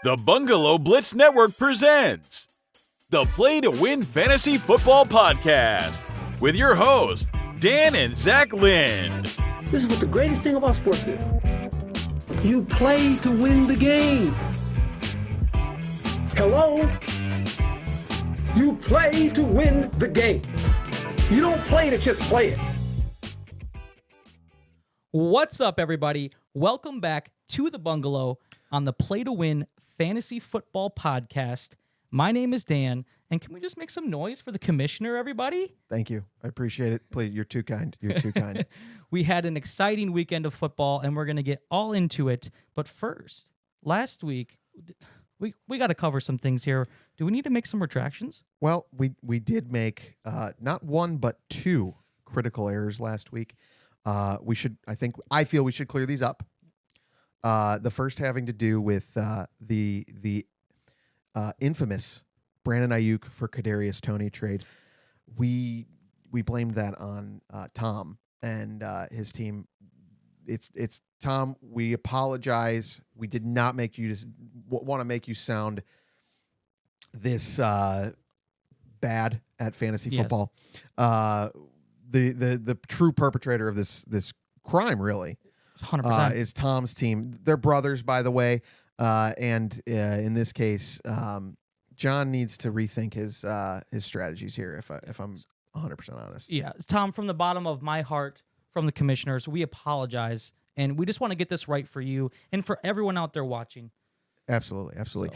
The Bungalow Blitz Network presents the Play to Win Fantasy Football Podcast with your host, Dan and Zach Lind. This is what the greatest thing about sports is. You play to win the game. Hello? You play to win the game. You don't play to just play it. What's up, everybody? Welcome back to the Bungalow on the Play to Win Fantasy Football Podcast. My name is Dan, and can we just make some noise for the commissioner, everybody? Thank you. I appreciate it. Please, you're too kind. You're too kind. We had an exciting weekend of football, and we're going to get all into it. But first, last week, we got to cover some things here. Do we need to make some retractions? Well, we did make not one but two critical errors last week. I feel we should clear these up. The first having to do with the infamous Brandon Ayuk for Kadarius Toney trade. We blamed that on Tom and his team. It's Tom. We apologize. We did not make you want to make you sound this bad at fantasy football. The true perpetrator of this crime, really, 100%. is Tom's team. They're brothers, by the way, and in this case, John needs to rethink his strategies here. If I'm 100% honest. Yeah, Tom, from the bottom of my heart, from the commissioners, we apologize, and we just want to get this right for you and for everyone out there watching. Absolutely. So.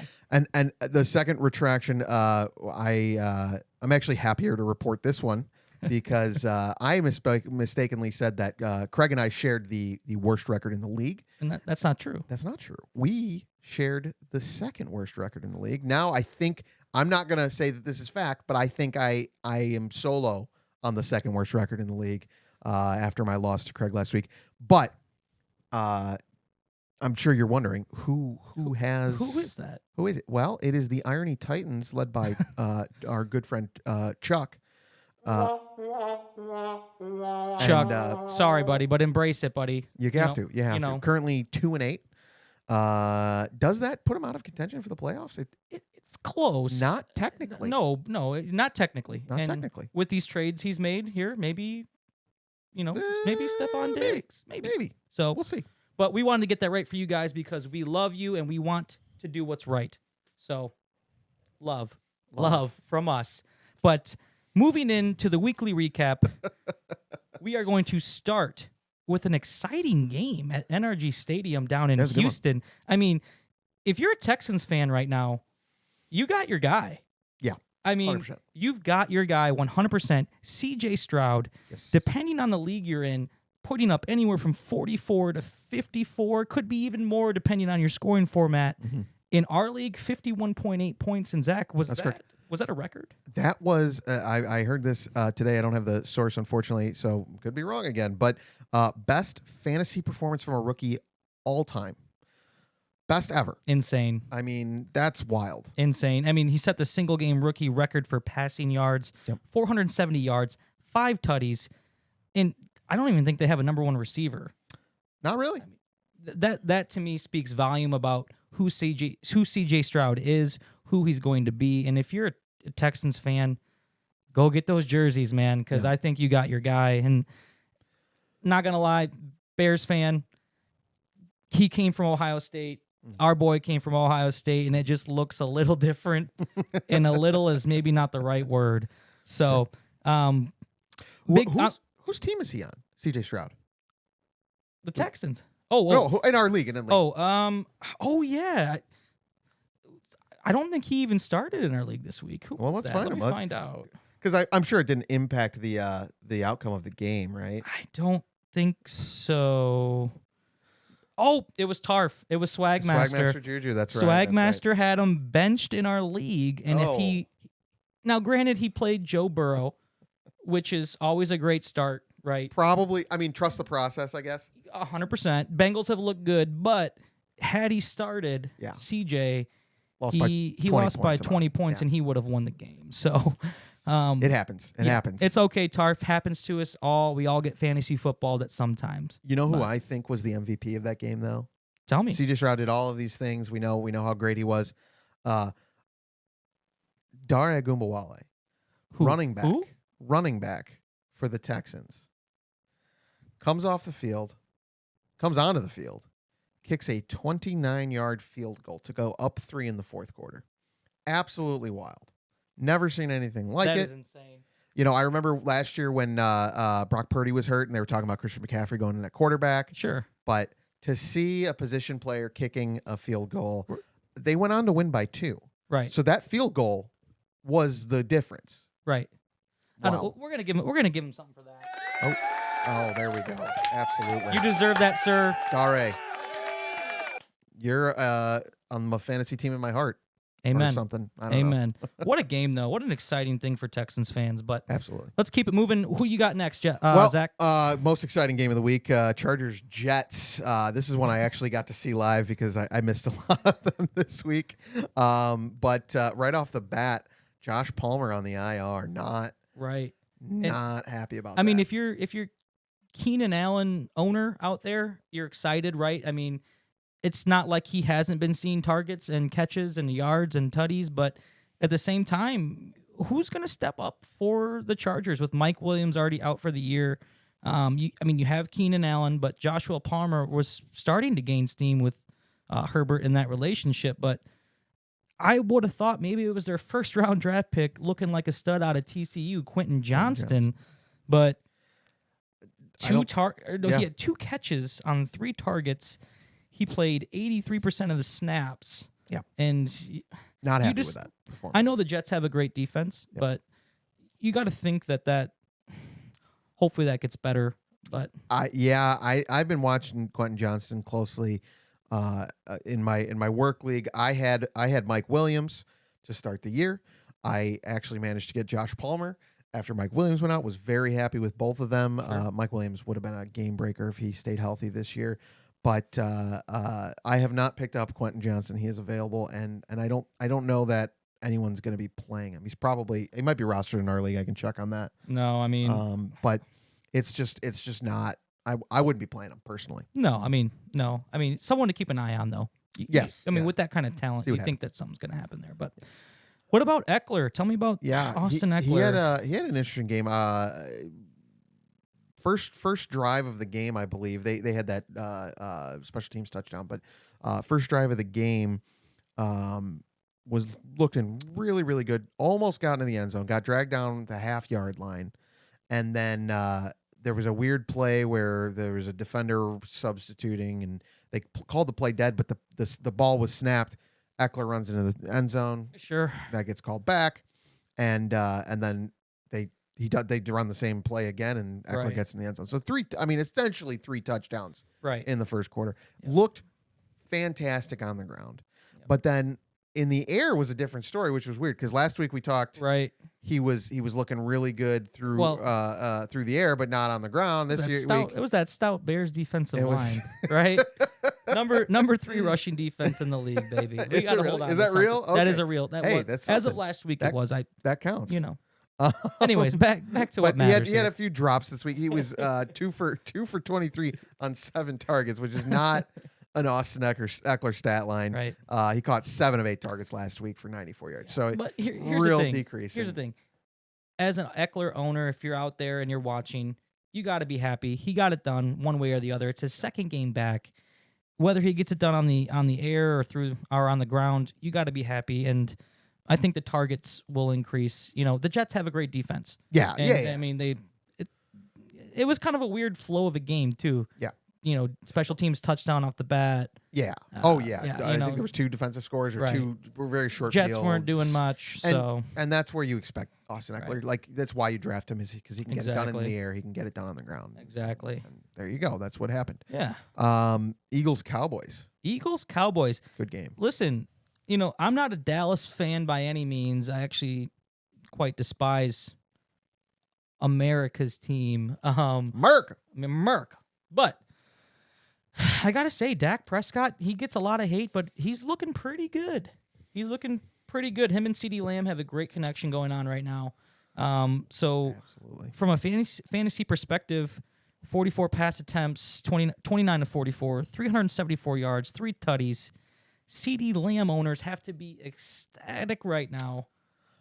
And the second retraction, I'm actually happier to report this one because I mistakenly said that Craig and I shared the worst record in the league. And that's not true. That's not true. We shared the second worst record in the league. Now I think I'm not going to say that this is fact, but I think I am solo on the second worst record in the league after my loss to Craig last week. But I'm sure you're wondering who is that? Who is it? Well, it is the Irony Titans led by our good friend Chuck. Chuck, sorry, buddy, but embrace it, buddy. You have to. know. Currently 2-8. Does that put him out of contention for the playoffs? It's close. Not technically. No, not technically. Not and technically. with these trades he's made here, maybe Stephon Diggs. Maybe. So We'll see. But we wanted to get that right for you guys because we love you and we want to do what's right. So, love from us. But moving into the weekly recap, we are going to start with an exciting game at NRG Stadium down in Houston. I mean, if you're a Texans fan right now, you got your guy. Yeah. I mean, 100%. You've got your guy 100%. CJ Stroud, Yes. depending on the league you're in, putting up anywhere from 44 to 54, could be even more depending on your scoring format. Mm-hmm. In our league, 51.8 points. And Zach, was that a record? That was, I heard this today. I don't have the source, unfortunately, so could be wrong again. But best fantasy performance from a rookie all time. Best ever. Insane. I mean, that's wild. Insane. I mean, he set the single game rookie record for passing yards, 470 yards, 5 tutties. And I don't even think they have a number one receiver. Not really. I mean, that to me speaks volume about who CJ Stroud is, who he's going to be. And if you're a Texans fan, go get those jerseys, man, because I think you got your guy. And not going to lie, Bears fan, he came from Ohio State. Our boy came from Ohio State, and it just looks a little different, and a little is maybe not the right word. So, whose team is he on? CJ Stroud. the Texans. No, in our league. Yeah. I don't think he even started in our league this week. Who was let's that? find Let him. me find out. Because I'm sure it didn't impact the outcome of the game, right? I don't think so. Oh, it was Tarf. It was Swagmaster. Swagmaster Juju, that's right. Swagmaster had him benched in our league. And if he... Now, granted, he played Joe Burrow, which is always a great start, right? Probably. I mean, trust the process, I guess. 100%. Bengals have looked good, but had he started CJ, he lost by 20 points, and he would have won the game. So... it happens. It happens. It's okay, Tarf. Happens to us all. We all get fantasy footballed at sometimes. You know who I think was the MVP of that game, though? Tell me. CJ Stroud did all of these things. We know how great he was. Dare Agumbawale, running back for the Texans, comes onto the field, kicks a 29-yard field goal to go up 3 in the fourth quarter. Absolutely wild. Never seen anything like it. That is insane. You know, I remember last year when Brock Purdy was hurt and they were talking about Christian McCaffrey going in at quarterback. Sure. But to see a position player kicking a field goal, they went on to win by 2. Right. So that field goal was the difference. Right. Wow. I don't, we're gonna give him something for that. Oh, there we go. Absolutely. You deserve that, sir. Dare. You're on the fantasy team in my heart. Amen. Or something. I don't know. Amen. What a game, though. What an exciting thing for Texans fans. But absolutely. Let's keep it moving. Who you got next, Zach? Most exciting game of the week, Chargers Jets. This is one I actually got to see live because I missed a lot of them this week. But right off the bat, Josh Palmer on the IR. Not happy about that. I mean, if you're Keenan Allen owner out there, you're excited, right? I mean, it's not like he hasn't been seeing targets and catches and yards and tutties, but at the same time, who's going to step up for the Chargers with Mike Williams already out for the year? You have Keenan Allen, but Joshua Palmer was starting to gain steam with Herbert in that relationship, but I would have thought maybe it was their first-round draft pick looking like a stud out of TCU, Quentin Johnston, but he had 2 catches on 3 targets. He played 83% of the snaps. Yeah. And not happy with that performance. I know the Jets have a great defense, but you got to think that hopefully that gets better. But I've been watching Quentin Johnston closely in my work league. I had Mike Williams to start the year. I actually managed to get Josh Palmer after Mike Williams went out. Was very happy with both of them. Sure. Mike Williams would have been a game breaker if he stayed healthy this year. But I have not picked up Quentin Johnston. He is available, and I don't know that anyone's going to be playing him. He might be rostered in our league. I can check on that. No, I mean, but it's just not. I wouldn't be playing him personally. No, I mean, someone to keep an eye on though. Yes, with that kind of talent, you think that something's going to happen there. But what about Eckler? Tell me about Austin Eckler. He had an interesting game. First drive of the game, I believe they had that special teams touchdown, but first drive of the game was looking really, really good. Almost got into the end zone, got dragged down the half-yard line, and then there was a weird play where there was a defender substituting, and they called the play dead, but the ball was snapped. Eckler runs into the end zone. Sure, that gets called back, and then they run the same play again, and Eckler gets in the end zone. So essentially 3 touchdowns in the first quarter. Yep. Looked fantastic on the ground. Yep. But then in the air was a different story, which was weird because last week we talked he was looking really good through the air, but not on the ground. This week it was that stout Bears defensive line, right? Number 3 rushing defense in the league, baby. We got to hold on. Is that real? Okay. That is a real. That's as of last week. It was. That counts. You know. Anyways, back to what matters. He had a few drops this week. He was 2 for 23 on 7 targets, which is not an Austin Eckler stat line. Right. He caught 7 of 8 targets last week for 94 yards. So but here's real the thing. decrease. Here's the thing. As an Eckler owner, if you're out there and you're watching, you got to be happy. He got it done one way or the other. It's his second game back. Whether he gets it done on the air or on the ground, you got to be happy. And I think the targets will increase. You know, the Jets have a great defense. Yeah. I mean, it was kind of a weird flow of a game too. Yeah. You know, special teams touchdown off the bat. Yeah. I think there was 2 defensive scores or 2 were very short Jets fields. weren't doing much. And that's where you expect Austin Eckler. Right. Like that's why you draft him is because he can get it done in the air. He can get it done on the ground. Exactly. And there you go. That's what happened. Yeah. Eagles Cowboys. Good game. Listen, you know, I'm not a Dallas fan by any means. I actually quite despise America's team. Merc. But I got to say, Dak Prescott, he gets a lot of hate, but he's looking pretty good. Him and CeeDee Lamb have a great connection going on right now. So absolutely. From a fantasy perspective, 44 pass attempts, 29 to 44, 374 yards, 3 tutties. CD Lamb owners have to be ecstatic right now.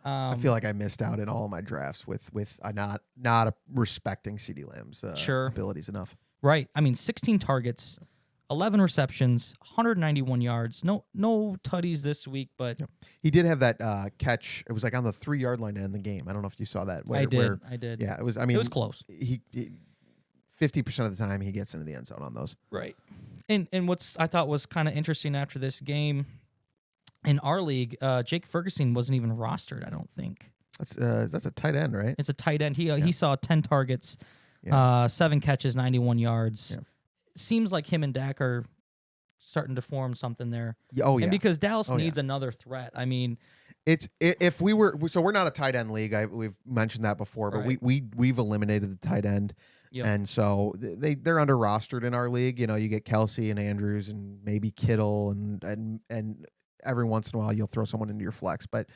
I feel like I missed out in all of my drafts with not respecting CD Lamb's abilities enough. Right. I mean, 16 targets, 11 receptions, 191 yards. No tutties this week, but he did have that catch. It was like on the 3-yard line to end the game. I don't know if you saw that. I did. Yeah, it was. I mean, it was close. He 50% of the time he gets into the end zone on those. Right. And what's I thought was kind of interesting after this game in our league, Jake Ferguson wasn't even rostered. I don't think. That's a tight end, right? It's a tight end. He saw 10 targets, 7 catches, 91 yards. Yeah. Seems like him and Dak are starting to form something there. Oh yeah. And because Dallas needs another threat. I mean, it's if we were we're not a tight end league. We've mentioned that before, but we've eliminated the tight end. Yep. And so they're under rostered in our league. You know, you get Kelsey and Andrews and maybe Kittle and every once in a while you'll throw someone into your flex. But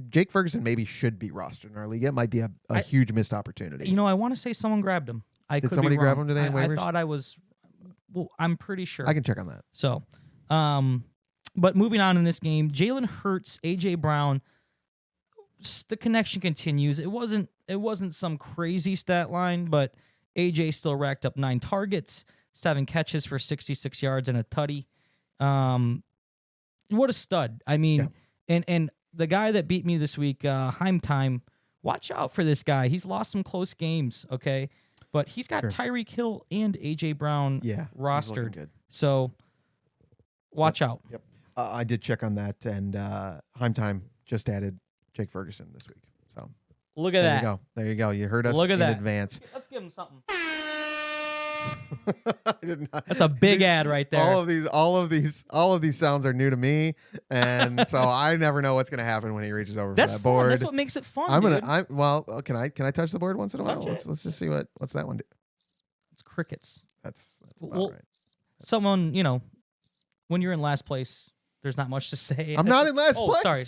Jake Ferguson maybe should be rostered in our league. It might be a huge missed opportunity. You know, I want to say someone grabbed him. Did somebody grab him today in waivers? I thought I was. Well, I'm pretty sure. I can check on that. So, but moving on in this game, Jalen Hurts, AJ Brown. The connection continues. It wasn't some crazy stat line, but AJ still racked up 9 targets, 7 catches for 66 yards and a tutty. What a stud. I mean, and the guy that beat me this week, Heimtime, watch out for this guy. He's lost some close games, okay? But he's got Tyreek Hill and A.J. Brown rostered. Good. So watch out. Yep. I did check on that, and Heimtime just added Jake Ferguson this week. So look at that. There you go. You heard us in advance. Let's give him something. I did not. That's a big ad right there. All of these sounds are new to me, and so I never know what's going to happen when he reaches over for that board. That's what makes it fun. Can I touch the board once in a while? Let's just see what's that one do. It's crickets. That's about right. Someone, when you're in last place, there's not much to say. I'm not in last place. Sorry.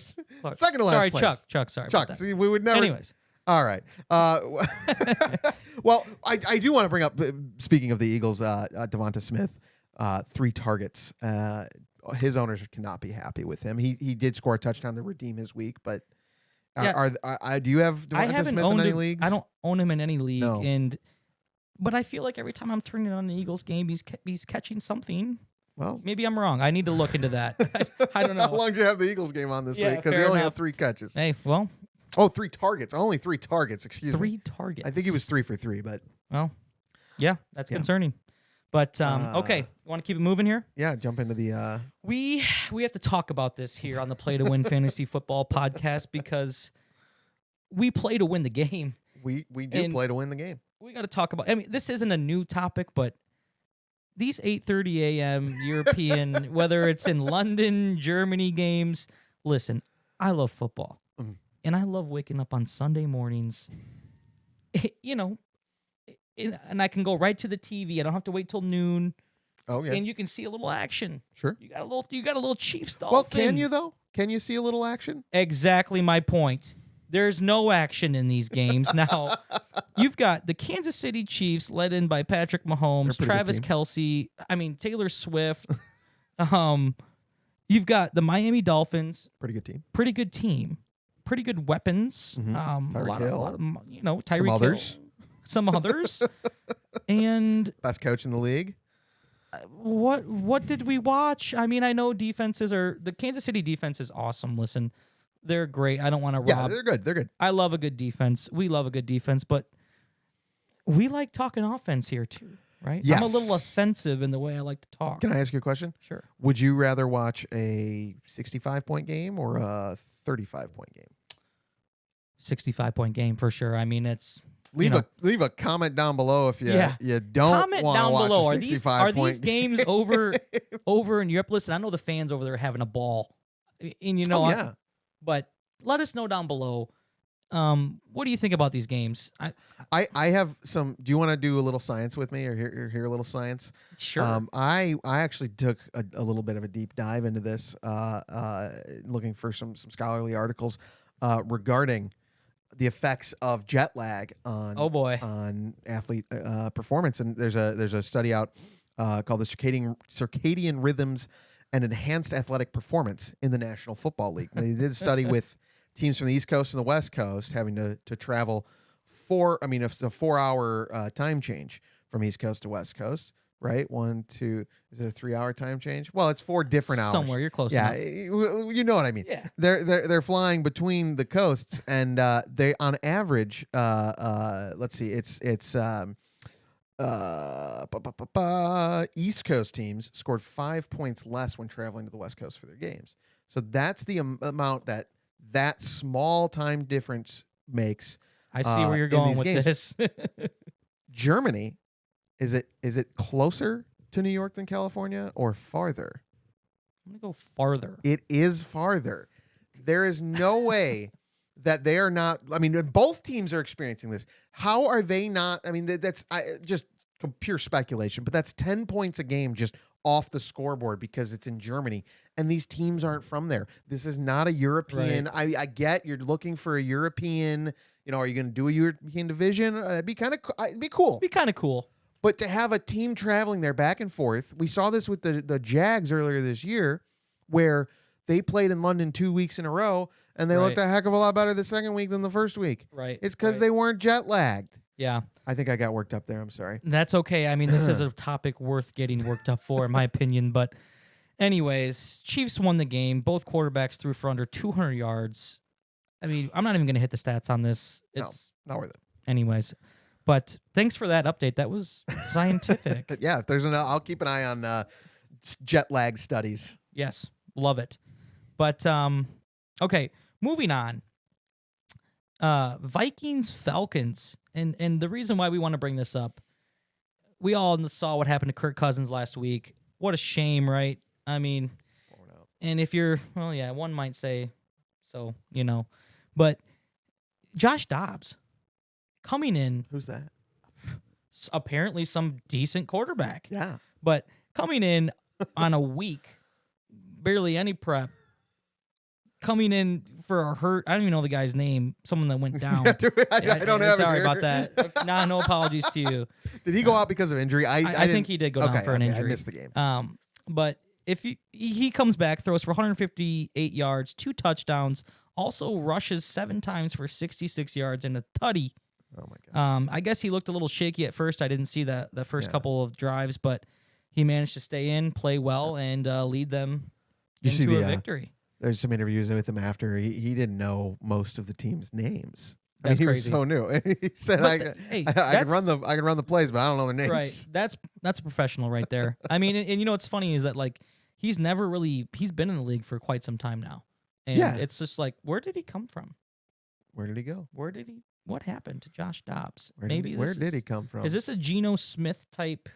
Second to last place. Chuck. Sorry. Chuck. See, we would never. Anyways. All right. Well, I do want to bring up, speaking of the Eagles, Devonta Smith, 3 targets. His owners cannot be happy with him. He did score a touchdown to redeem his week, but do you have Devonta Smith in any leagues? I don't own him in any league, No. But I feel like every time I'm turning on an Eagles game, he's catching something. Well, maybe I'm wrong. I need to look into that. I don't know. How long did you have the Eagles game on this week? Because he only had 3 catches. Hey, well. Oh, 3 targets. Only 3 targets. Excuse me. 3 targets. I think he was 3 for 3, but well, yeah, that's concerning. But okay, you want to keep it moving here? Yeah, jump into the. We have to talk about this here on the Play to Win Fantasy Football podcast because we play to win the game. We do play to win the game. We got to talk about. I mean, this isn't a new topic, but these 8:30 a.m. European, whether it's in London, Germany games. Listen, I love football. And I love waking up on Sunday mornings, and I can go right to the TV. I don't have to wait till noon. Oh yeah, and you can see a little action. Sure, you got a little Chiefs Dolphins. Well, can you though? Can you see a little action? Exactly my point. There's no action in these games now. You've got the Kansas City Chiefs led in by Patrick Mahomes, Travis Kelce. I mean Taylor Swift. You've got the Miami Dolphins. Pretty good team. Pretty good weapons. Tyreek Hill. Tyreek Hill. Some others. And best coach in the league. What did we watch? I mean, I know the Kansas City defense is awesome. Listen, they're great. I don't want to rob. Yeah, they're good. I love a good defense. We love a good defense, but we like talking offense here too, right? Yes. I'm a little offensive in the way I like to talk. Can I ask you a question? Sure. Would you rather watch a 65-point game or a 35-point game? 65-point game for sure. I mean, it's leave a comment down below if you don't want to watch a 65-point. Are these games over in Europe? Listen, I know the fans over there are having a ball, and but let us know down below. What do you think about these games? I have some. Do you want to do a little science with me, or hear a little science? Sure. I actually took a little bit of a deep dive into this, looking for some scholarly articles regarding the effects of jet lag on on athlete performance. And there's a study out called the circadian rhythms and enhanced athletic performance in the National Football League. They did a study with teams from the East Coast and the West Coast having to travel it's a 4-hour time change from East Coast to West Coast. Right, is it a 3-hour time change? Well, it's 4 different hours. Somewhere you're close. Yeah, enough. You know what I mean. Yeah, they're flying between the coasts, and they on average, let's see, it's East Coast teams scored 5 points less when traveling to the West Coast for their games. So that's the amount that small time difference makes. I see where you're going with games. this. Germany. Is it closer to New York than California or farther? I'm going to go farther. It is farther. There is no way that they are not. I mean, both teams are experiencing this. How are they not? I mean, that's just pure speculation, but that's 10 points a game just off the scoreboard because it's in Germany, and these teams aren't from there. This is not a European. Right. I get you're looking for a European. Are you going to do a European division? It'd be kind of. It'd be cool. Be kind of cool. But to have a team traveling there back and forth, we saw this with the Jags earlier this year, where they played in London 2 weeks in a row, and they looked a heck of a lot better the second week than the first week. Right. It's because they weren't jet lagged. Yeah. I think I got worked up there. I'm sorry. That's okay. I mean, this is a topic worth getting worked up for, in my opinion. But anyways, Chiefs won the game. Both quarterbacks threw for under 200 yards. I mean, I'm not even going to hit the stats on this. It's not worth it. Anyways. But thanks for that update. That was scientific. Yeah, if there's I'll keep an eye on jet lag studies. Yes, love it. But okay, moving on. Vikings Falcons, and the reason why we want to bring this up, we all saw what happened to Kirk Cousins last week. What a shame, right? I mean, and if you're, well, yeah, one might say so, but Josh Dobbs. Coming in. Who's that? Apparently some decent quarterback. Yeah. But coming in on a week, barely any prep, coming in for a hurt, I don't even know the guy's name, someone that went down. I don't have it. Sorry here. about that. No apologies to you. Did he go out because of injury? I think he did go down for an injury. I missed the game. But if he comes back, throws for 158 yards, 2 touchdowns, also rushes 7 times for 66 yards and a tutty. Oh my god! I guess he looked a little shaky at first. I didn't see the first couple of drives, but he managed to stay in, play well, and lead them into a victory. There's some interviews with him after he didn't know most of the team's names. That's he crazy. was so new. He said, "I can run the plays, but I don't know their names." Right. That's a professional right there. I mean, and what's funny is that he's been in the league for quite some time now, and it's just where did he come from? Where did he go? What happened to Josh Dobbs? Where did he come from? Is this a Geno Smith type?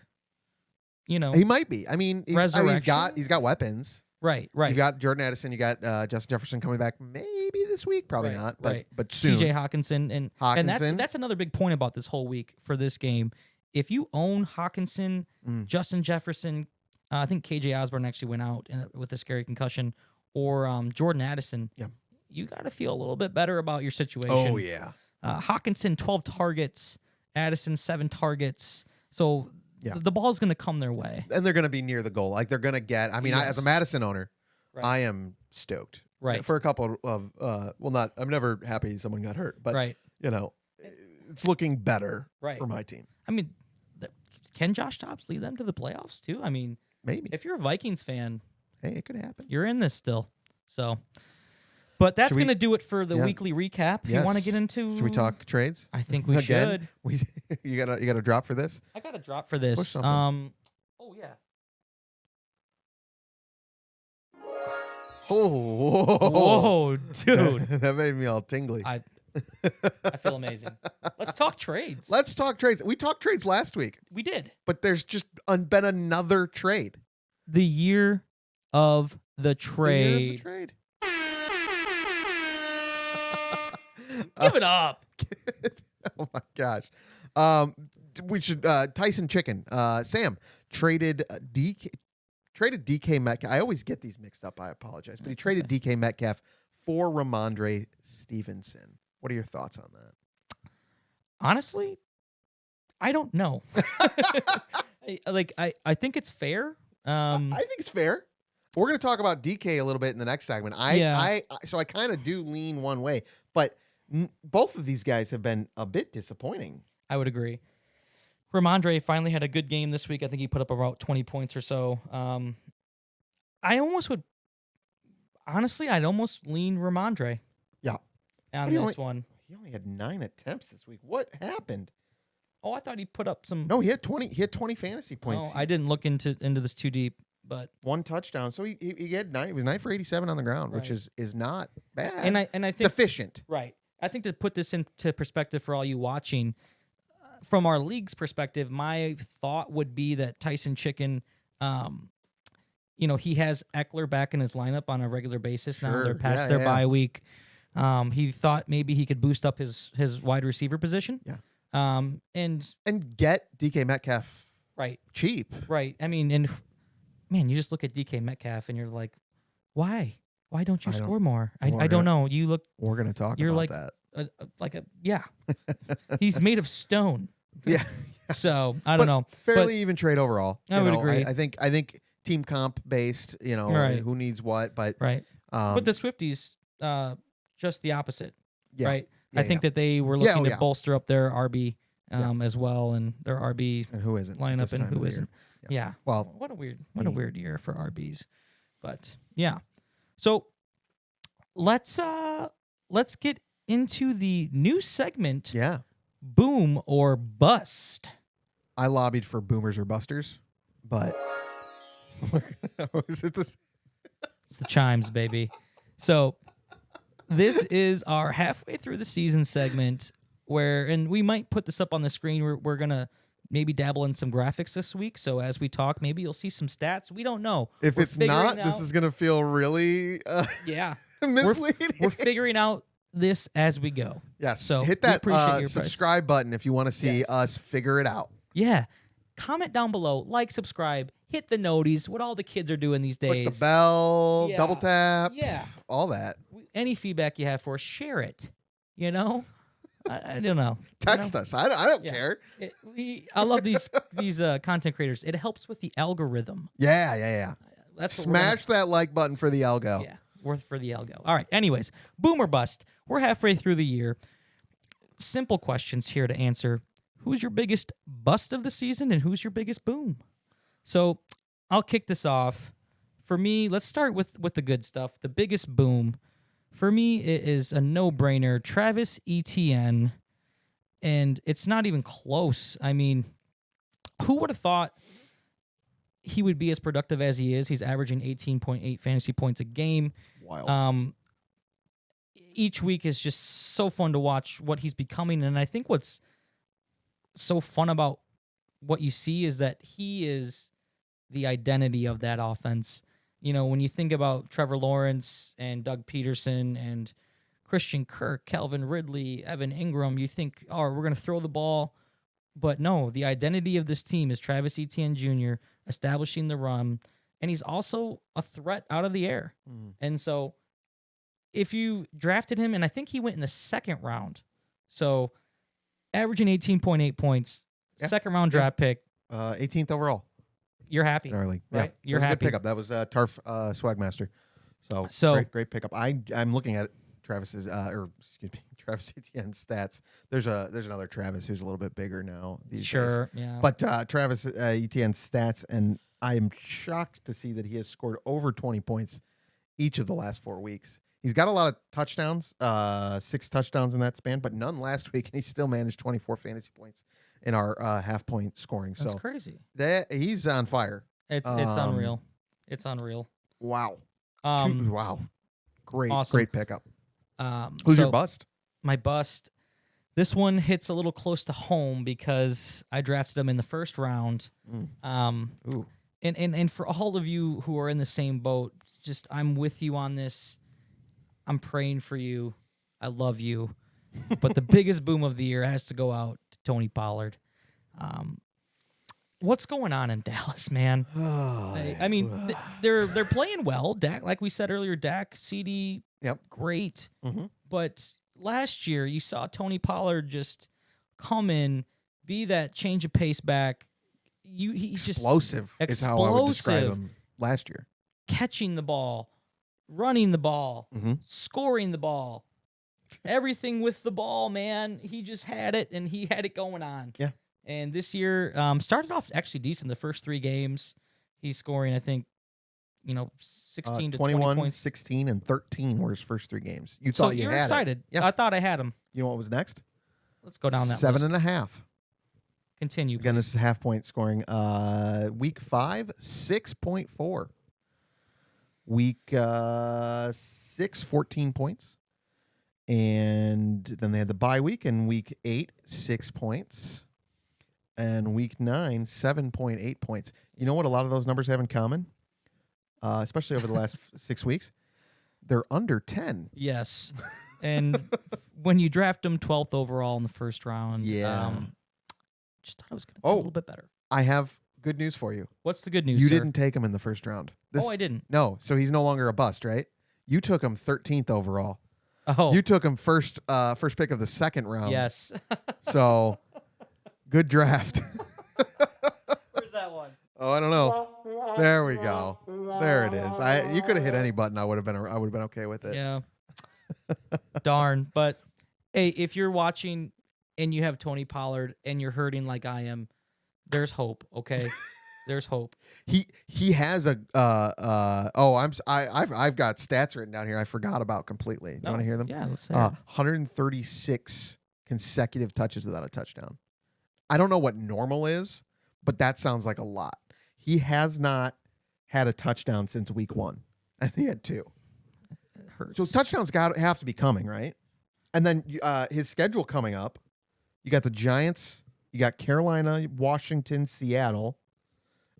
He might be. I mean, he's got weapons. Right. You got Jordan Addison. You got Justin Jefferson coming back maybe this week. Probably not, but soon. TJ Hawkinson and that's another big point about this whole week for this game. If you own Hawkinson, Justin Jefferson, I think KJ Osborne actually went out with a scary concussion, or Jordan Addison. Yeah. You got to feel a little bit better about your situation. Oh yeah. Hawkinson 12 targets, Addison 7 targets. So the ball's going to come their way, and they're going to be near the goal. They're going to get. I mean, as a Madison owner, I am stoked. Right. For a couple of I'm never happy someone got hurt, but it's looking better for my team. I mean, can Josh Dobbs lead them to the playoffs too? I mean, maybe. If you're a Vikings fan, hey, it could happen. You're in this still. So, but that's going to do it for the weekly recap. Yes. You want to get into? Should we talk trades? I think we should. You got a drop for this? I got a drop for this. Push something. Oh yeah. Whoa, dude. That made me all tingly. I feel amazing. Let's talk trades. We talked trades last week. We did. But there's just been another trade. The year of the trade. Give it up. Oh my gosh. We should Tyson Chicken. Sam traded DK Metcalf. I always get these mixed up. I apologize. But he traded DK Metcalf for Ramondre Stevenson. What are your thoughts on that? Honestly, I don't know. I think it's fair. I think it's fair. We're going to talk about DK a little bit in the next segment. So I kind of do lean one way, but both of these guys have been a bit disappointing. I would agree. Ramondre finally had a good game this week. I think he put up about 20 points or so. I almost would, honestly, I'd almost lean Ramondre. Yeah. On this one. He only had 9 attempts this week. What happened? Oh, I thought he put up some. No, he had 20. He had 20 fantasy points. I didn't look into this too deep, but 1 touchdown. So he had 9. He was 9 for 87 on the ground, right. which is not bad. And I think it's efficient. Right. I think to put this into perspective for all you watching, from our league's perspective, my thought would be that Tyson Chicken, he has Eckler back in his lineup on a regular basis now. They're past their bye week. He thought maybe he could boost up his wide receiver position. Yeah. And get DK Metcalf right cheap. Right. I mean, and man, you just look at DK Metcalf and you're like, why? Why don't you score more? I don't know. You look. We're gonna talk. You're about like that. Yeah. He's made of stone. Yeah. So I don't know. Fairly even trade overall. I would agree. I think team comp based. Right. Who needs what, but right. But the Swifties, just the opposite. Yeah. Right. I think that they were looking to bolster up their RB as well, and their RB and who isn't lineup and who isn't. Yeah. Well, what a weird year for RBs, but yeah. So let's get into the new segment. Yeah. Boom or bust. I lobbied for boomers or busters, but is it this? It's the chimes, baby. So this is our halfway through the season segment and we might put this up on the screen. We're going to maybe dabble in some graphics this week. So as we talk, maybe you'll see some stats. We don't know. If it's not, this is going to feel really misleading. We're figuring out this as we go. Yes. So hit that subscribe button if you want to see us figure it out. Yeah. Comment down below, subscribe, hit the noties, what all the kids are doing these days. Click the bell, double tap. Yeah. All that. Any feedback you have for us, share it. I don't know. Text us. I don't care. I love these content creators. It helps with the algorithm. Yeah. Smash that like button for the algo. Yeah. Worth for the algo. All right. Anyways, boom or bust. We're halfway through the year. Simple questions here to answer. Who's your biggest bust of the season and who's your biggest boom? So I'll kick this off. For me, let's start with the good stuff. The biggest boom. For me, it is a no-brainer. Travis Etienne. And it's not even close. I mean, who would have thought he would be as productive as he is? He's averaging 18.8 fantasy points a game. Wild. Each week is just so fun to watch what he's becoming. And I think what's so fun about what you see is that he is the identity of that offense. When you think about Trevor Lawrence and Doug Peterson and Christian Kirk, Calvin Ridley, Evan Ingram, you think, we're going to throw the ball. But no, the identity of this team is Travis Etienne Jr. establishing the run, and he's also a threat out of the air. And so if you drafted him, and I think he went in the second round, so averaging 18.8 points, second round draft pick. 18th overall. You're happy, in our league. right? Yeah, You're happy. Good pickup. That was Tarf Swagmaster. So great pickup. I'm looking at Travis Etienne's stats. There's another Travis who's a little bit bigger now these days. Sure, yeah. But Travis Etienne's stats, and I am shocked to see that he has scored over 20 points each of the last 4 weeks. He's got a lot of touchdowns, 6 touchdowns in that span, but none last week, and he still managed 24 fantasy points in our half-point scoring. That's crazy. He's on fire. It's unreal. It's unreal. Wow. Wow. Great pickup. Who's your bust? My bust. This one hits a little close to home because I drafted him in the first round. Ooh. And for all of you who are in the same boat, just I'm with you on this. I'm praying for you. I love you. But the biggest boom of the year has to go out to Tony Pollard. What's going on in Dallas, man? I mean, they're playing well. Dak, like we said earlier, Dak, CD, yep, great. Mm-hmm. But last year you saw Tony Pollard just come in, be that change of pace back. He's explosive just is how I would describe him last year. Catching the ball, running the ball, scoring the ball, everything with the ball, man. He just had it, and he had it going on. Yeah. And this year started off actually decent. The first 3 games, he's scoring, I think, 16 to 20 points. 16, and 13 were his first 3 games. You thought you were had excited. it. Yeah. I thought I had him. You know what was next? Let's go down that 7.5. Continue. Again, this is half point scoring. Week 5, 6.4. Week 6, 14 points. And then they had the bye week. And week 8, 6 points. And week 9, 7.8 points. You know what a lot of those numbers have in common? Especially over the last 6 weeks? They're under 10. Yes. And when you draft him 12th overall in the first round, just thought it was going to be a little bit better. I have good news for you. What's the good news, You sir? didn't take him in the first round. I didn't. No, so he's no longer a bust, right? You took him 13th overall. Oh. You took him first pick of the second round. Yes. So, good draft. Where's that one? Oh, I don't know. There we go. There it is. You could have hit any button. I would have been okay with it. Yeah. Darn. But hey, if you're watching and you have Tony Pollard and you're hurting like I am, there's hope. Okay, there's hope. He has a I've got stats written down here. I forgot about completely. You want to hear them? Yeah, let's say 136 consecutive touches without a touchdown. I don't know what normal is, but that sounds like a lot. He has not had a touchdown since week 1. I think he had 2. It hurts. So touchdowns have to be coming, right? And then his schedule coming up. You got the Giants, you got Carolina, Washington, Seattle,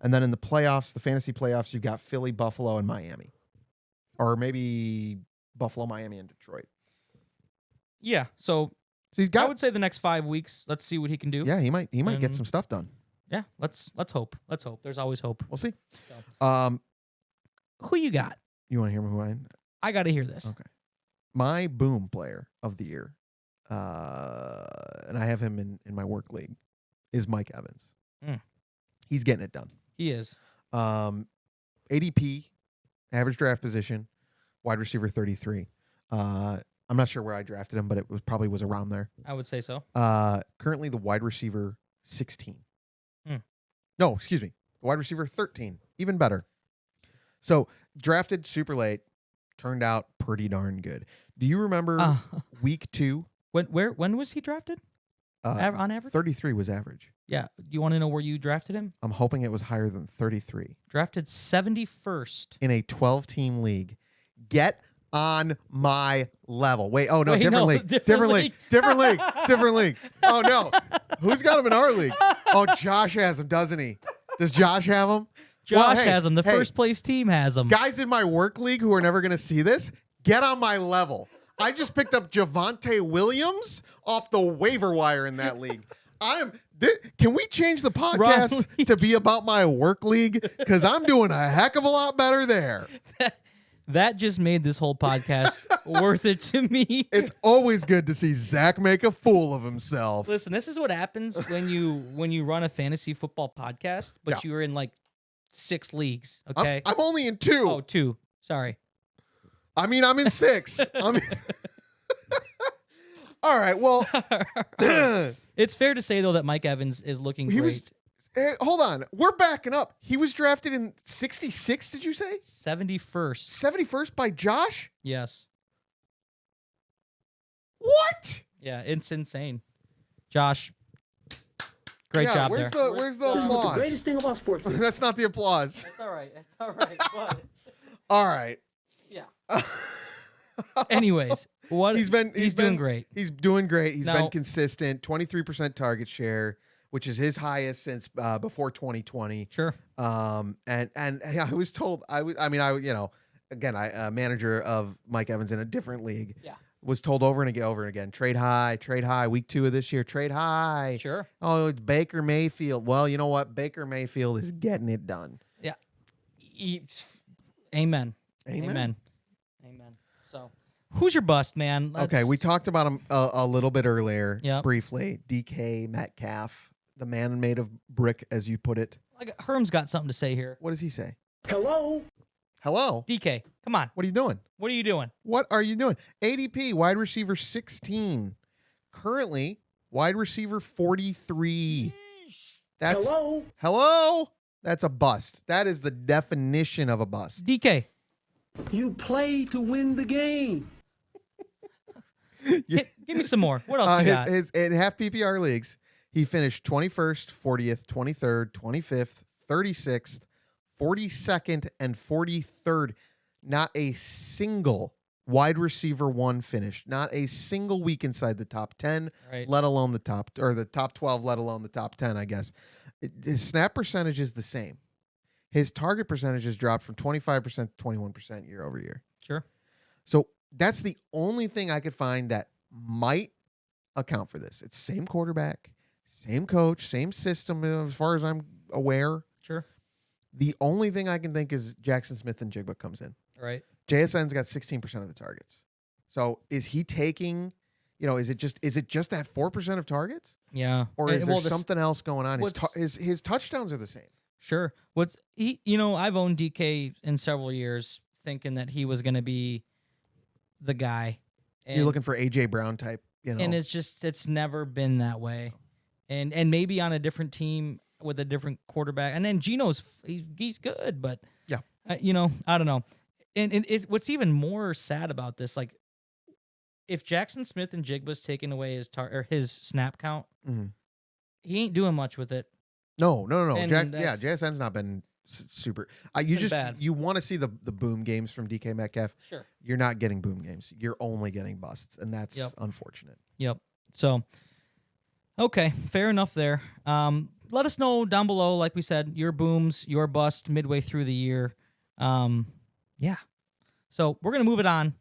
and then in the playoffs, the fantasy playoffs, you've got Philly, Buffalo, and Miami, or maybe Buffalo, Miami, and Detroit. Yeah. So he's got. I would say the next 5 weeks. Let's see what he can do. Yeah, he might get some stuff done. Yeah. Let's hope. Let's hope. There's always hope. We'll see. So. Who you got? You want to hear who I got to hear this. Okay. My boom player of the year, and I have him in my work league, is Mike Evans. He's getting it done. He is. ADP, average draft position, wide receiver 33. I'm not sure where I drafted him, but it probably was around there. I would say so. Currently the wide receiver 16. No, excuse me. The wide receiver 13. Even better. So drafted super late, turned out pretty darn good. Do you remember week 2? When was he drafted? On average? 33 was average. Yeah. You want to know where you drafted him? I'm hoping it was higher than 33. Drafted 71st. In a 12-team league. Get on my level. Wait, oh no, different league. Different league. Oh no. Who's got him in our league? Oh, Josh has him, doesn't he? Does Josh have him? Josh has him. The first place team has him. Guys in my work league who are never going to see this, get on my level. I just picked up Javonte Williams off the waiver wire in that league. Can we change the podcast to be about my work league? Because I'm doing a heck of a lot better there. That just made this whole podcast worth it to me. It's always good to see Zach make a fool of himself. Listen, this is what happens when you run a fantasy football podcast, but you're in like 6 leagues. Okay, I'm only in 2. Oh, 2. Sorry. I mean, I'm in 6. All right. Well, it's fair to say though that Mike Evans is looking great. Hold on. We're backing up. He was drafted in 66, did you say? 71st. 71st by Josh? Yes. What? Yeah, it's insane. Josh, great job where's there. Where's the This is what applause? the greatest thing about sports is. That's not the applause. It's all right. It's all right. But, All right. yeah. Anyways, he's doing great. He's doing great. He's Now, been consistent. 23% target share, which is his highest since before 2020. Sure. And I was told again, I manager of Mike Evans in a different league. Yeah. Was told over and again, trade high, week 2 of this year, trade high. Sure. Oh, it's Baker Mayfield. Well, you know what? Baker Mayfield is getting it done. Yeah. Amen. Amen. So, Who's your bust, man? Okay, we talked about him a little bit earlier, Yep. briefly. DK Metcalf, the man made of brick, as you put it. Herm's got something to say here. What does he say? Hello? Hello? DK, come on. What are you doing? What are you doing? What are you doing? ADP, wide receiver 16. Currently, wide receiver 43. That's hello. That's a bust. That is the definition of a bust. DK. You play to win the game. Give me some more. What else you got? In half PPR leagues, he finished 21st, 40th, 23rd, 25th, 36th, 42nd, and 43rd. Not a single wide receiver 1 finish. Not a single week inside the top 10, Right. let alone the top 12, let alone the top 10, I guess. His snap percentage is the same. His target percentage has dropped from 25% to 21% year over year. Sure. So that's the only thing I could find that might account for this. It's same quarterback, same coach, same system as far as I'm aware. Sure. The only thing I can think is Jackson Smith and Jigba comes in. Right. JSN's got 16% of the targets. So is he taking, is it just that 4% of targets? Yeah. Or is there something else going on? His touchdowns are the same. Sure. I've owned DK in several years thinking that he was going to be the guy. And, You're looking for AJ Brown type, And it's never been that way. And maybe on a different team with a different quarterback. And then Geno's, he's good, but yeah, I don't know. And what's even more sad about this, like if Jackson Smith and Jigba's taking away his snap count, he ain't doing much with it. No. JSN's not been super. You want to see the boom games from DK Metcalf. Sure. You're not getting boom games. You're only getting busts, and that's unfortunate. Yep. So, okay, fair enough there. Let us know down below, like we said, your booms, your bust midway through the year. Yeah. So we're gonna move it on.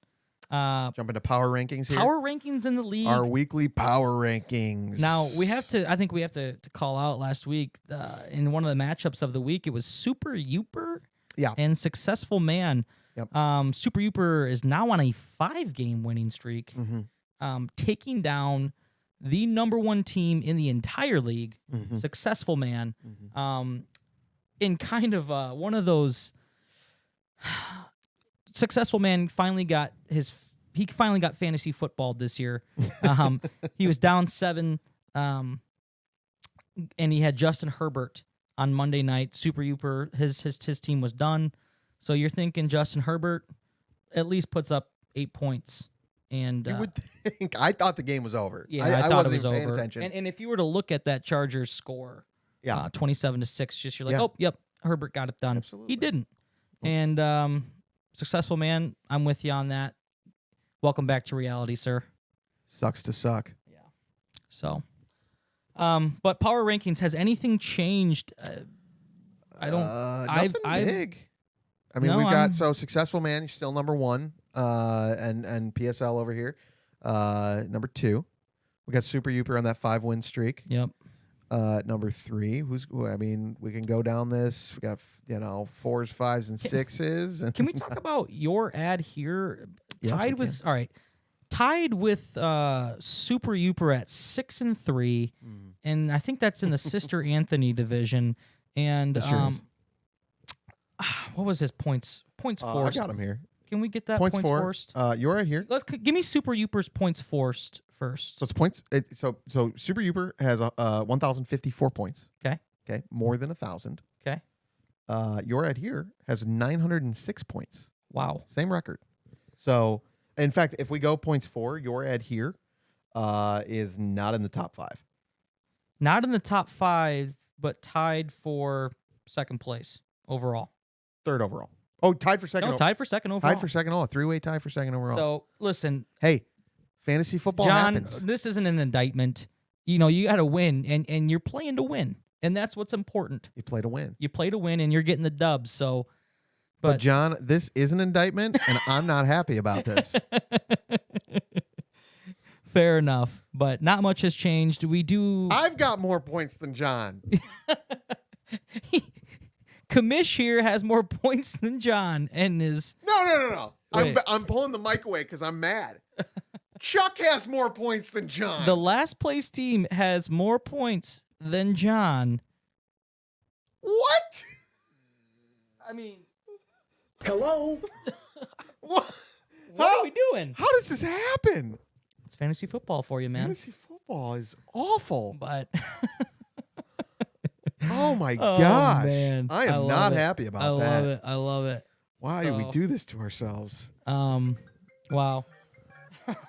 Jump into power rankings here. Power rankings in the league. Our weekly power rankings. Now I think we have to call out last week in one of the matchups of the week. It was Super Youper and Successful Man. Yep. Super Youper is now on a 5-game winning streak, taking down the number 1 team in the entire league, Successful Man, in kind of one of those. Successful Man finally got fantasy football this year. He was down 7, and he had Justin Herbert on Monday night. Super Youper, his team was done. So you're thinking Justin Herbert at least puts up 8 points. And you would think. I thought the game was over. Yeah, I thought wasn't it was even over. paying attention. And if you were to look at that Chargers score, 27-6, you're like, oh, yep, Herbert got it done. Absolutely. He didn't. And Successful Man, I'm with you on that. Welcome back to reality, sir. Sucks to suck. Yeah. So, but power rankings, has anything changed? I don't. Nothing big. I mean, we've got Successful Man. You're still number 1, and PSL over here, number 2. We got Super Youper on that 5-win streak. Yep. Number 3, we can go down this. We got 4s, 5s, and 6s. And can we talk about your ad here? Yes, Tied with Super Youper at 6-3, and I think that's in the Sister Anthony division. And what was his points? Points forced. I got him here. Can we get that points forced? You're right here. Give me Super Youper's points forced first. So it's points. So Super Youper has 1,054 points. Okay. More than 1,000. Okay. Your ad here has 906 points. Wow. Same record. So, in fact, if we go points for, your ad here is not in the top 5. Not in the top 5, but tied for second place overall. Third overall. Oh, tied for second. No, tied for second overall. Tied for second overall. 3-way tie for second overall. So, listen. Hey, fantasy football John, happens. This isn't an indictment. You got to win, and you're playing to win. And that's what's important. You play to win. You play to win, and you're getting the dubs. So, but John, this is an indictment, and I'm not happy about this. Fair enough, but not much has changed. I've got more points than John. Kamish here has more points than John, and is No. quick. I'm pulling the mic away because I'm mad. Chuck has more points than John. The last place team has more points than John. What? I mean, Hello? What? what are we doing? How does this happen? It's fantasy football for you, man. Fantasy football is awful. But Oh my oh, gosh. man. I am love not it. happy about that. I love it. I love it. Why do we So- do this to ourselves? Wow.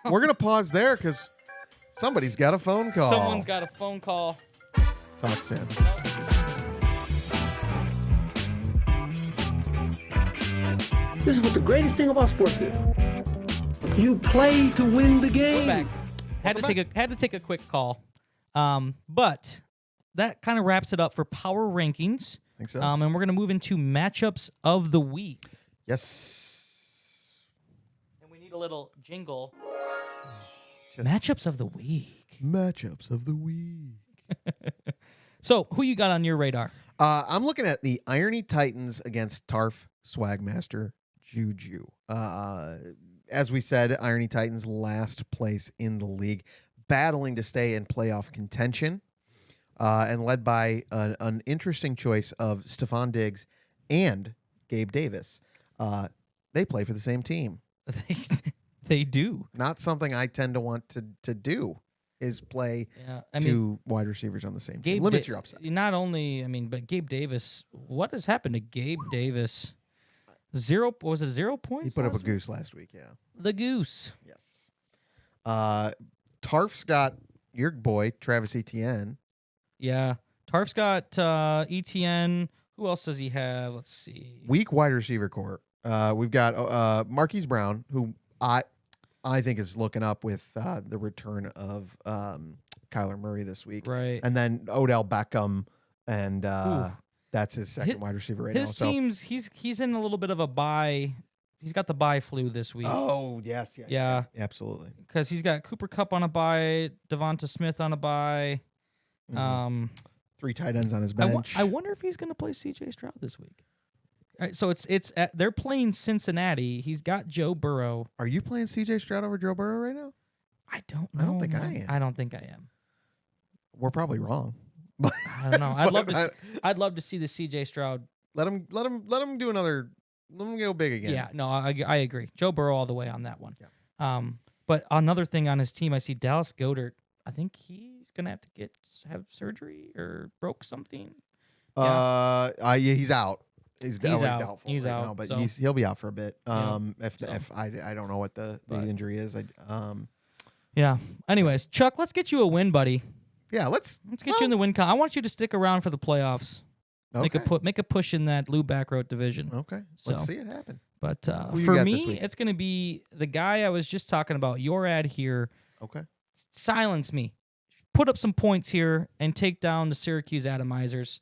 We're going to pause there because somebody's got a phone call. Someone's got a phone call. Talk soon. This is what the greatest thing about sports is. You play to win the game. Back. Had to take a quick call. But that kind of wraps it up for power rankings. Think so? And we're gonna move into matchups of the week. Yes. And we need a little jingle. Just Matchups of the week. matchups of the week. So, who you got on your radar? I'm looking at the Irony Titans against Tarf Swagmaster Juju. As we said, Irony Titans last place in the league, battling to stay in playoff contention, and led by an interesting choice of Stephon Diggs and Gabe Davis. They play for the same team. They do. Not something I tend to want to do is play Yeah, two wide receivers on the same team. Gabe Limits your upside. Not only, but Gabe Davis. What has happened to Gabe Davis? Was it 0 points? He put up a last week? goose last week, yeah. The goose. Yes. Tarf's got your boy, Travis Etienne. Yeah. Tarf's got ETN. Who else does he have? Let's see. Weak wide receiver core. We've got Marquise Brown, who I think is looking up with the return of Kyler Murray this week. Right. And then Odell Beckham, and Ooh. that's his second wide receiver right now. His team's he's in a little bit of a bye. He's got the bye flu this week. Oh, yes. Yeah. Absolutely. Because he's got Cooper Kupp on a bye, Devonta Smith on a bye. Mhm. 3 tight ends on his bench. I wonder if he's going to play C.J. Stroud this week. All right, so they're playing Cincinnati. He's got Joe Burrow. Are you playing C.J. Stroud over Joe Burrow right now? I don't know. I don't think I am. I don't think I am. We're probably wrong. I don't know. I'd love to see the C.J. Stroud. Let him do another. Let him go big again. Yeah, no, I agree. Joe Burrow all the way on that one. Yeah. But another thing on his team, I see Dallas Goedert. I think he's gonna have to have surgery or broke something. Yeah, he's out. He's out. doubtful He's right out, now, but so- he'll be out for a bit. Yeah, If I don't know what the injury is. Yeah. Anyways, Chuck, let's get you a win, buddy. Yeah, let's Get you in the win con. I want you to stick around for the playoffs. okay. Make a push in that Lou Backroad division. Okay, So- let's see it happen. But Who you for got this me, week? it's going to be the guy I was just talking about. Your ad here. Okay, Silence me. Put up some points here and take down the Syracuse Atomizers.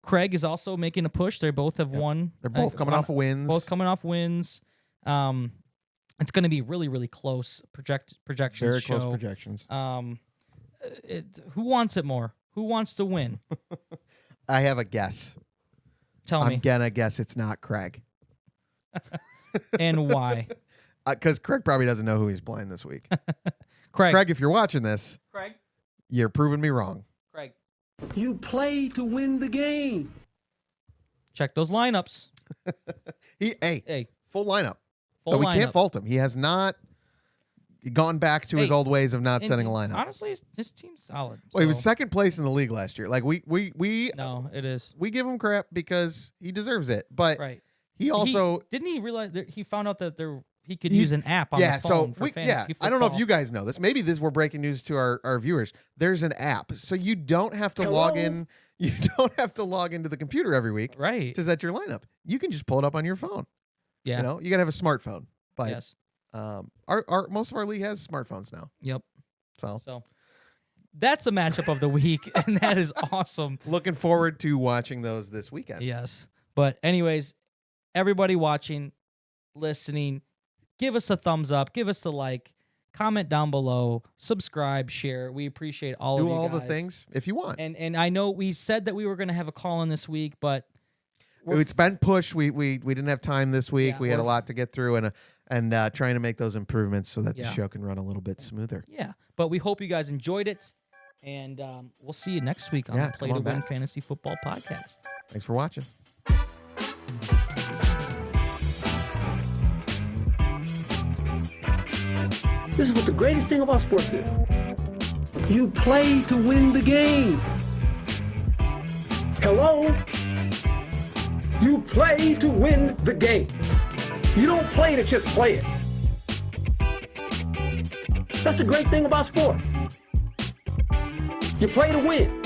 Craig is also making a push. They both have won. they're both coming off of wins. Both coming off wins. It's going to be really, really close. Projections Very show. close projections. Who wants it more? Who wants to win? I have a guess. Tell I'm me. gonna guess it's not Craig. And why? Because Craig probably doesn't know who he's playing this week. Craig. Craig, if you're watching this, Craig. you're proving me wrong. Craig. You play to win the game. Check those lineups. Hey, full lineup. Full So we lineup. can't fault him. He has not gone back to his Hey, old ways of not And setting a lineup. Honestly, his team's solid. Well, he was so- second place in the league last year. Like we No, it is. we give him crap because he deserves it. But Right. he also didn't he realize that he found out that he could He- use an app on the phone for fantasy I don't know if football. you guys know this. Maybe we're breaking news to our viewers. There's an app, so you don't have to log Hello? in. You don't have to log into the computer every week Right. to set your lineup. You can just pull it up on your phone. Yeah. You know, you gotta have a smartphone. But Yes. our most of our league has smartphones now. Yep. So So that's a matchup of the week, and that is awesome. looking forward to watching those this weekend. Yes. But anyways, everybody watching, listening, give us a thumbs up, give us a like, comment down below, subscribe, share. We appreciate all of Do you all the guys. things if you want. And I know we said that we were going to have a call in this week, but it's been pushed. We didn't have time this week. Yeah, we had a lot to get through, and trying to make those improvements so that the Yeah. show can run a little bit smoother. Yeah, but we hope you guys enjoyed it, and we'll see you next week on Yeah, the Play come to on Win back. Fantasy Football Podcast. Thanks for watching. This is what the greatest thing about sports is. You play to win the game. Hello? You play to win the game. You don't play to just play it. That's the great thing about sports. You play to win.